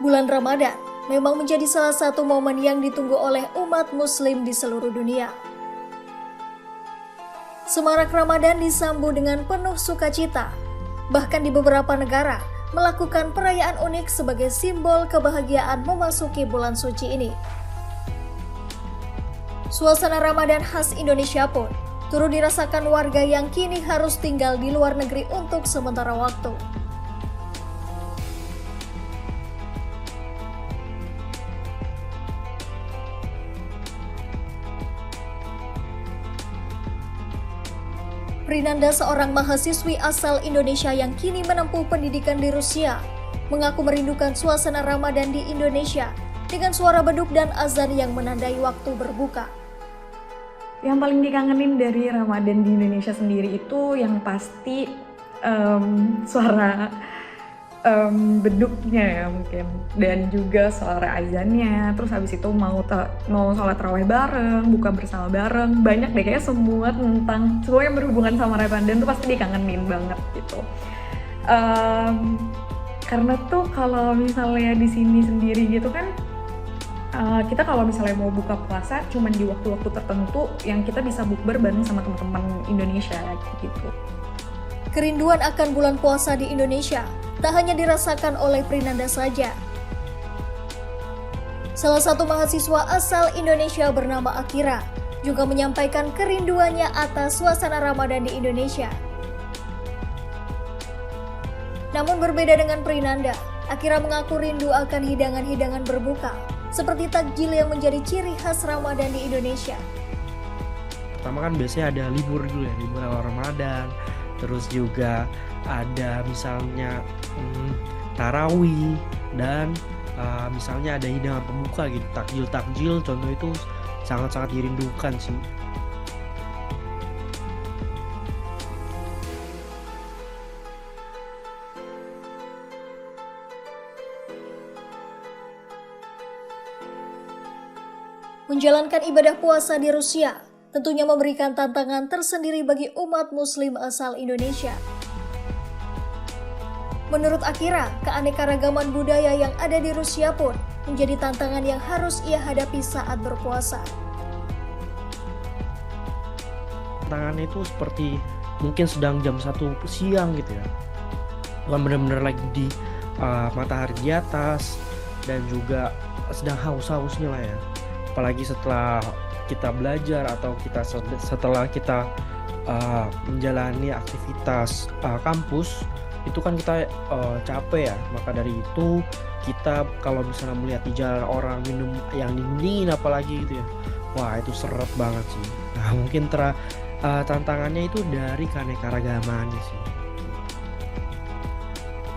Bulan Ramadan memang menjadi salah satu momen yang ditunggu oleh umat muslim di seluruh dunia. Semarak Ramadan disambut dengan penuh sukacita. Bahkan di beberapa negara melakukan perayaan unik sebagai simbol kebahagiaan memasuki bulan suci ini. Suasana Ramadan khas Indonesia pun turut dirasakan warga yang kini harus tinggal di luar negeri untuk sementara waktu. Prinanda, seorang mahasiswi asal Indonesia yang kini menempuh pendidikan di Rusia, mengaku merindukan suasana Ramadan di Indonesia dengan suara beduk dan azan yang menandai waktu berbuka. Yang paling dikangenin dari Ramadan di Indonesia sendiri itu yang pasti suara beduknya ya mungkin, dan juga suara azannya. Terus habis itu mau sholat tarawih bareng, buka bersama bareng, banyak deh kayaknya semua yang berhubungan sama Ramadan tuh pasti dikangenin banget gitu. Karena tuh kalau misalnya di sini sendiri gitu kan, kita kalau misalnya mau buka puasa cuman di waktu-waktu tertentu yang kita bisa bukber bareng sama teman-teman Indonesia gitu. Kerinduan akan bulan puasa di Indonesia tak hanya dirasakan oleh Prinanda saja. Salah satu mahasiswa asal Indonesia bernama Akira juga menyampaikan kerinduannya atas suasana Ramadan di Indonesia. Namun berbeda dengan Prinanda, Akira mengaku rindu akan hidangan-hidangan berbuka seperti takjil yang menjadi ciri khas Ramadan di Indonesia. Pertama kan biasanya ada libur dulu ya, libur awal Ramadan. Terus juga ada misalnya tarawih dan misalnya ada hidangan pembuka gitu, takjil contoh itu sangat-sangat dirindukan sih. Menjalankan ibadah puasa di Rusia tentunya memberikan tantangan tersendiri bagi umat muslim asal Indonesia. Menurut Akira, keanekaragaman budaya yang ada di Rusia pun menjadi tantangan yang harus ia hadapi saat berpuasa. Tantangan itu seperti mungkin sedang jam 1 siang gitu ya. Bukan benar-benar lagi di matahari di atas, dan juga sedang haus-hausnya lah ya. Apalagi setelah kita belajar atau setelah kita menjalani aktivitas kampus, itu kan kita capek ya. Maka dari itu kita kalau misalnya melihat di jalan orang minum yang dingin apalagi gitu ya, wah itu seret banget sih. Nah mungkin tantangannya itu dari keanekaragamannya sih.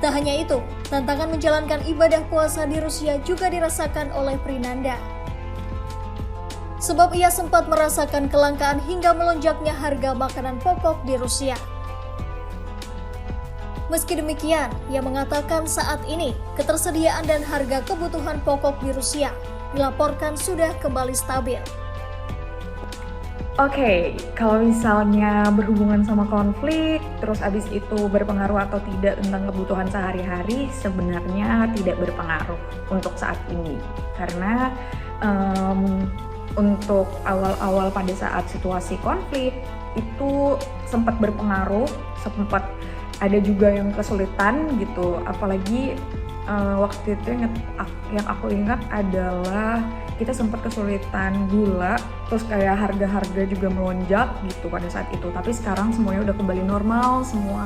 Tak hanya itu, tantangan menjalankan ibadah puasa di Rusia juga dirasakan oleh Prinanda. Sebab ia sempat merasakan kelangkaan hingga melonjaknya harga makanan pokok di Rusia. Meski demikian, ia mengatakan saat ini ketersediaan dan harga kebutuhan pokok di Rusia dilaporkan sudah kembali stabil. Oke, kalau misalnya berhubungan sama konflik, terus abis itu berpengaruh atau tidak tentang kebutuhan sehari-hari, sebenarnya tidak berpengaruh untuk saat ini. Karena untuk awal-awal pada saat situasi konflik itu sempat berpengaruh, sempat ada juga yang kesulitan gitu. Apalagi waktu itu yang aku ingat adalah kita sempat kesulitan gula, terus kayak harga-harga juga melonjak gitu pada saat itu. Tapi sekarang semuanya udah kembali normal semua.